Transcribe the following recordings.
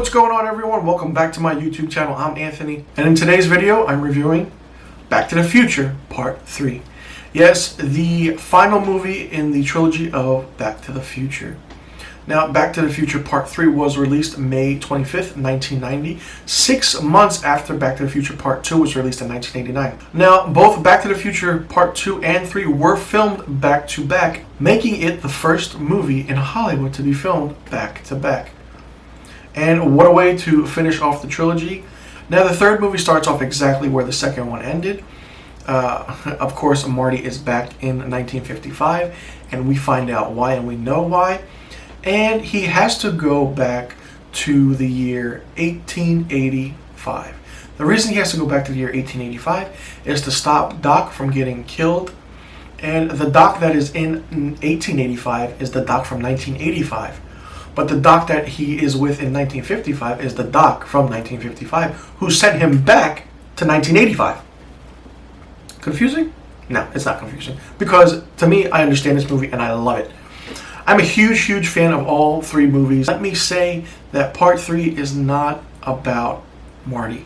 What's going on, everyone? Welcome back to my YouTube channel. I'm Anthony, and in today's video I'm reviewing Back to the Future Part 3. Yes, the final movie in the trilogy of Back to the Future. Now, Back to the Future Part 3 was released May 25th, 1990, 6 months after Back to the Future Part 2 was released in 1989. Now, both Back to the Future Part 2 and 3 were filmed back to back, making it the first movie in Hollywood to be filmed back to back. And what a way to finish off the trilogy. Now, the third movie starts off exactly where the second one ended. Of course, Marty is back in 1955, and we find out why, and we know why. And he has to go back to the year 1885. The reason he has to go back to the year 1885 is to stop Doc from getting killed. And the Doc that is in 1885 is the Doc from 1985. But the Doc that he is with in 1955 is the Doc from 1955 who sent him back to 1985. Confusing? No, it's not confusing. Because to me, I understand this movie and I love it. I'm a huge fan of all three movies. Let me say that Part 3 is not about Marty.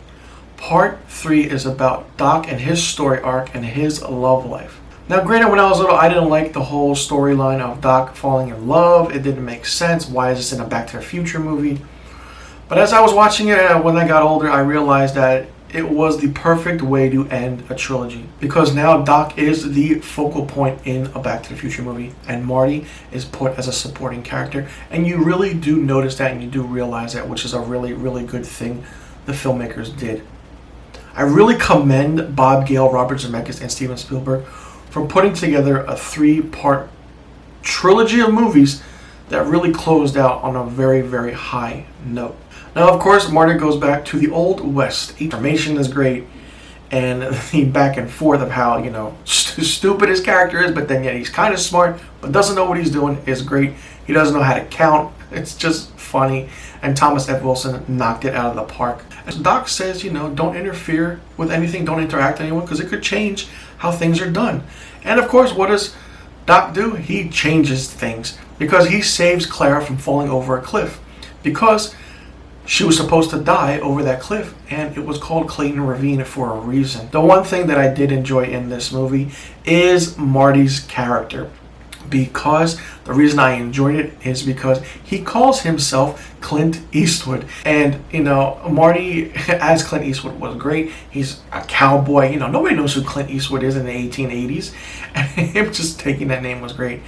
Part 3 is about Doc and his story arc and his love life. Now, granted, when I was little, I didn't like the whole storyline of Doc falling in love. It didn't make sense. Why is this in a Back to the Future movie? But as I was watching it, when I got older, I realized that it was the perfect way to end a trilogy. Because now Doc is the focal point in a Back to the Future movie. And Marty is put as a supporting character. And you really do notice that and you do realize that, which is a really good thing the filmmakers did. I really commend Bob Gale, Robert Zemeckis, and Steven Spielberg for putting together a 3-part trilogy of movies that really closed out on a very high note. Now, of course, Marty goes back to the Old West. Information is great, and the back and forth of how, stupid his character is, but then yet he's kind of smart, but doesn't know what he's doing is great. He doesn't know how to count. It's just funny, and Thomas F. Wilson knocked it out of the park. As Doc says, don't interfere with anything, don't interact with anyone, because it could change how things are done. And of course, what does Doc do? He changes things, because he saves Clara from falling over a cliff, because she was supposed to die over that cliff, and it was called Clayton Ravine for a reason. The one thing that I did enjoy in this movie is Marty's character, because the reason I enjoyed it is because he calls himself Clint Eastwood. And, Marty as Clint Eastwood was great. He's a cowboy. Nobody knows who Clint Eastwood is in the 1880s. And him just taking that name was great.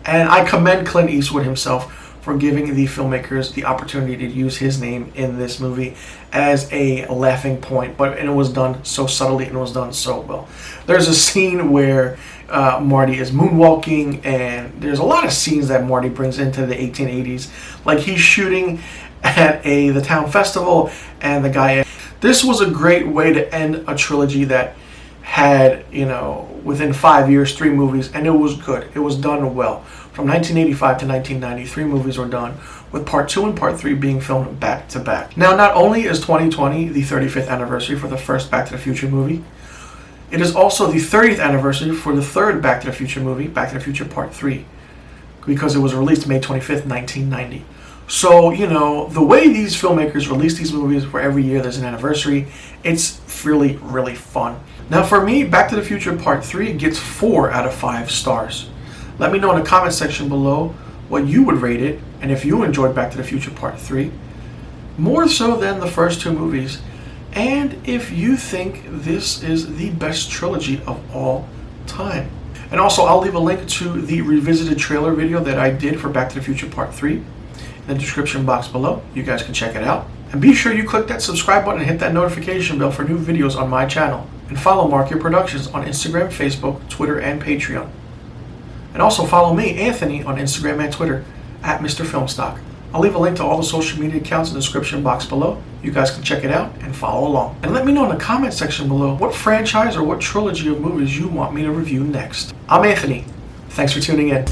And I commend Clint Eastwood himself for giving the filmmakers the opportunity to use his name in this movie as a laughing point, but it was done so subtly and it was done so well. There's a scene where Marty is moonwalking, and there's a lot of scenes that Marty brings into the 1880s, like he's shooting at the town festival, and the guy. This was a great way to end a trilogy that had, within 5 years, 3 movies, and it was good. It was done well. From 1985 to 1990, 3 movies were done, with Part 2 and Part 3 being filmed back to back. Now, not only is 2020 the 35th anniversary for the first Back to the Future movie, it is also the 30th anniversary for the third Back to the Future movie, Back to the Future Part 3, because it was released May 25th, 1990. So, the way these filmmakers release these movies where every year there's an anniversary, it's really fun. Now, for me, Back to the Future Part 3 gets 4 out of 5 stars. Let me know in the comment section below what you would rate it, and if you enjoyed Back to the Future Part 3, more so than the first 2 movies, and if you think this is the best trilogy of all time. And also, I'll leave a link to the revisited trailer video that I did for Back to the Future Part 3 in the description box below. You guys can check it out. And be sure you click that subscribe button and hit that notification bell for new videos on my channel. And follow Marchio Productions on Instagram, Facebook, Twitter, and Patreon. And also follow me, Anthony, on Instagram and Twitter at misterfilmstock. I'll leave a link to all the social media accounts in the description box below. You guys can check it out and follow along. And let me know in the comment section below what franchise or what trilogy of movies you want me to review next. I'm Anthony. Thanks for tuning in.